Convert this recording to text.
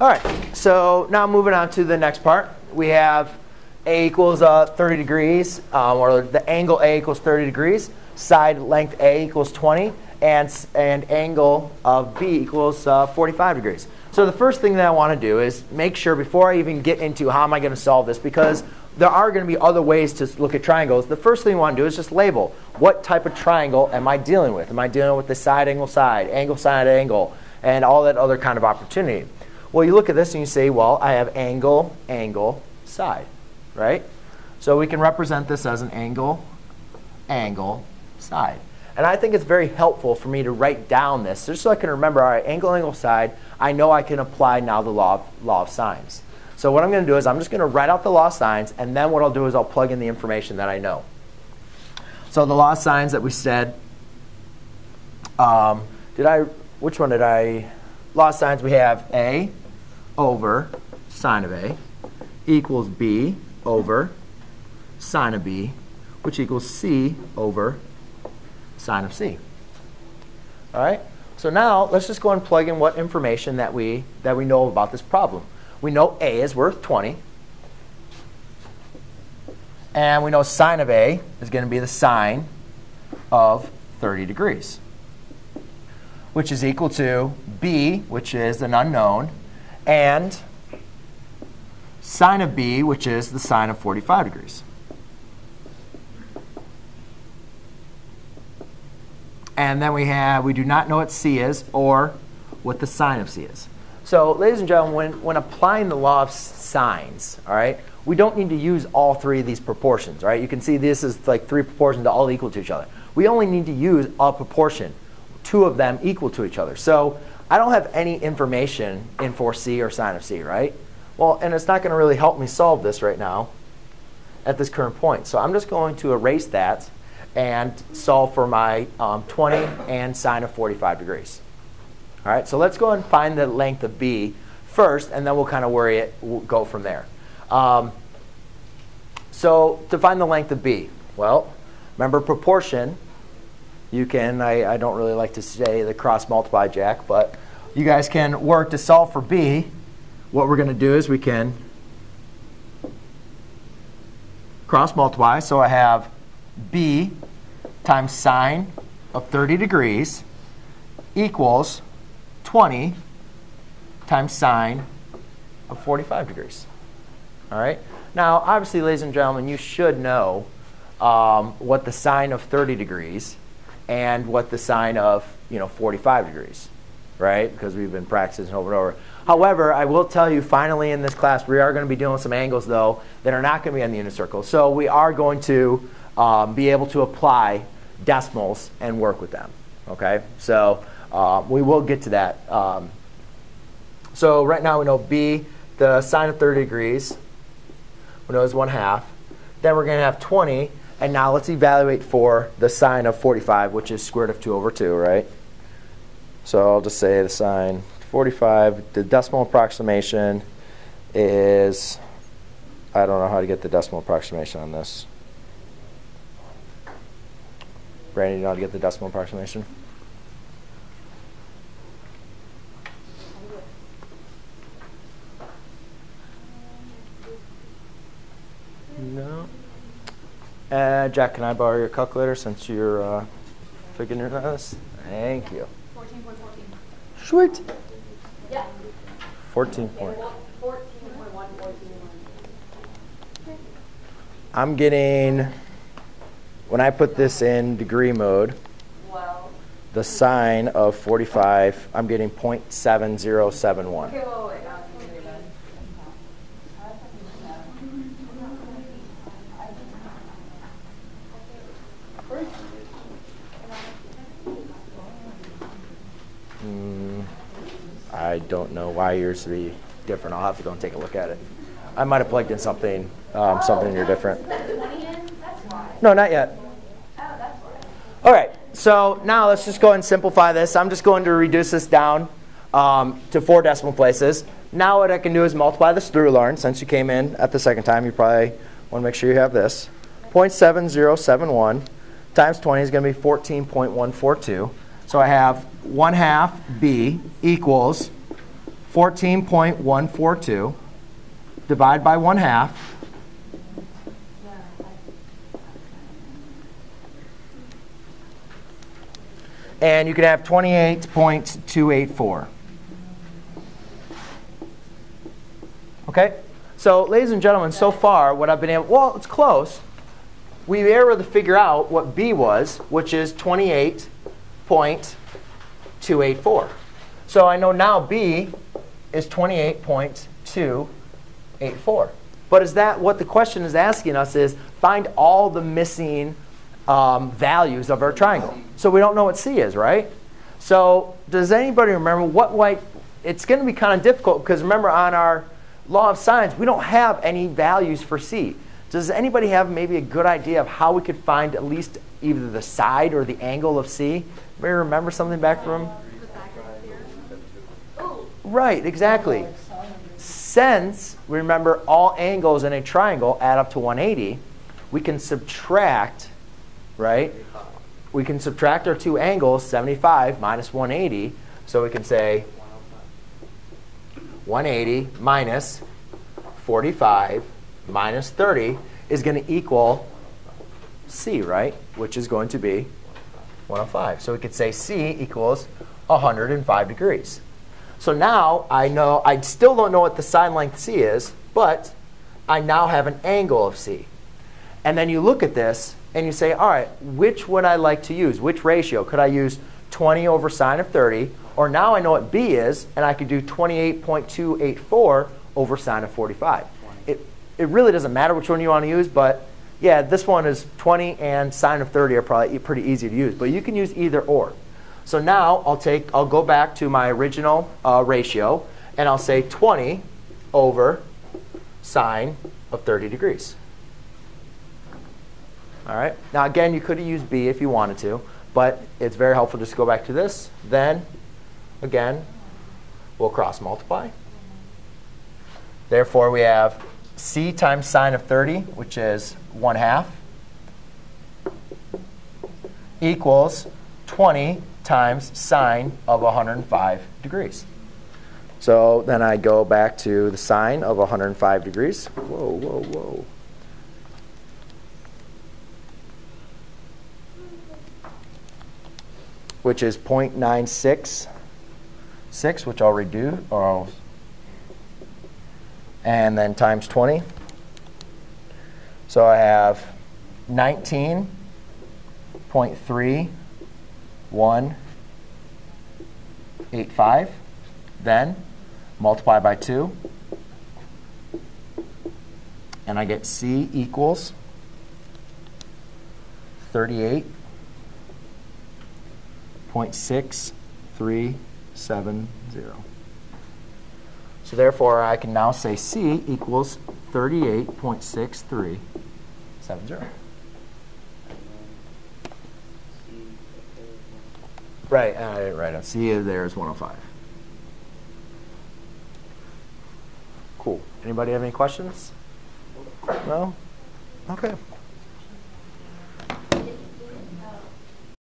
All right, so now moving on to the next part. We have A equals 30 degrees, or the angle A equals 30 degrees. Side length A equals 20, and angle of B equals 45 degrees. So the first thing that I want to do is make sure before I even get into how am I going to solve this, because there are going to be other ways to look at triangles. The first thing you want to do is just label what type of triangle am I dealing with. Am I dealing with the side, side, angle, and all that other kind of opportunity? Well, you look at this and you say, well, I have angle, angle, side, right? So we can represent this as an angle, angle, side. And I think it's very helpful for me to write down this just so I can remember, all right, angle, angle, side. I know I can apply now the law of sines. So what I'm going to do is I'm just going to write out the law of sines, and then what I'll do is I'll plug in the information that I know. So the law of sines that we said, which one did I? Law of sines, we have A over sine of A equals B over sine of B, which equals C over sine of C. All right? So now let's just go and plug in what information that we know about this problem. We know A is worth 20. And we know sine of A is going to be the sine of 30 degrees, which is equal to B, which is an unknown, and sine of B, which is the sine of 45 degrees. And then we do not know what C is or what the sine of C is. So ladies and gentlemen, when applying the law of sines, all right, we don't need to use all three of these proportions. Right? You can see this is like three proportions all equal to each other. We only need to use a proportion, two of them equal to each other. So I don't have any information in for C or sine of C, right? Well, and it's not going to really help me solve this right now at this current point. So I'm just going to erase that and solve for my 20 and sine of 45 degrees. All right, so let's go and find the length of B first, and then we'll kind of we'll go from there. So to find the length of B, well, remember proportion. You can, I don't really like to say the cross multiply jack, but you guys can work to solve for B. What we're going to do is we can cross multiply. So I have B times sine of 30 degrees equals 20 times sine of 45 degrees. All right. Now, obviously, ladies and gentlemen, you should know what the sine of 30 degrees and what the sine of 45 degrees, right? Because we've been practicing over and over. However, I will tell you, finally in this class, we are going to be doing some angles, though, that are not going to be on the unit circle. So we are going to be able to apply decimals and work with them. Okay. So we will get to that. So right now we know B, the sine of 30 degrees, we know is 1/2. Then we're going to have 20. And now let's evaluate for the sine of 45, which is square root of 2 over 2, right? So I'll just say the sine 45. The decimal approximation is, I don't know how to get the decimal approximation on this. Brandon, you know how to get the decimal approximation? No. Jack, can I borrow your calculator since you're figuring this? Thank you. 14.14. Sweet. Yeah. 14 point. 14.1. I'm getting, when I put this in degree mode, the sine of 45, I'm getting 0.7071. Okay, wait. I don't know why yours would be different. I'll have to go and take a look at it. I might have plugged in something, something you're different. No, not yet. All right, so now let's just go ahead and simplify this. I'm just going to reduce this down to 4 decimal places. Now what I can do is multiply this through, Lauren. Since you came in at the second time, you probably want to make sure you have this. 0.7071 times 20 is going to be 14.142. So I have 1/2 B equals 14.142 divided by 1/2. And you can have 28.284. Okay? So, ladies and gentlemen, so far, what I've been able, well, it's close. We were able to figure out what B was, which is 28.284. So I know now B is 28.284. But is that what the question is asking us is, find all the missing values of our triangle. So we don't know what C is, right? So does anybody remember it's going to be kind of difficult because remember on our law of sines, we don't have any values for C. Does anybody have maybe a good idea of how we could find at least either the side or the angle of C? Maybe remember something back from? Right, exactly. Since we remember all angles in a triangle add up to 180, we can subtract, right? We can subtract our two angles, 75 minus 180. So we can say 180 minus 45 minus 30 is going to equal C, right? Which is going to be 105. So we could say C equals 105 degrees. So now I know, I still don't know what the sine length C is, but I now have an angle of C. And then you look at this and you say, all right, which would I like to use? Which ratio? Could I use 20 over sine of 30? Or now I know what B is, and I could do 28.284 over sine of 45. It really doesn't matter which one you want to use, but yeah, this one is 20 and sine of 30 are probably pretty easy to use. But you can use either or. So now I'll go back to my original ratio, and I'll say 20 over sine of 30 degrees. All right. Now again, you could have used B if you wanted to, but it's very helpful just to go back to this. Then, again, we'll cross multiply. Therefore, we have C times sine of 30, which is 1/2, equals 20 times sine of 105 degrees. So then I go back to the sine of 105 degrees. Whoa, whoa, whoa. Which is 0.966, which I'll redo, and then times 20. So I have 19.3185. Then multiply by 2. And I get C equals 38.6370. So therefore, I can now say C equals 38.6370. Right, I didn't write it. C there is 105. Cool. Anybody have any questions? No? Okay.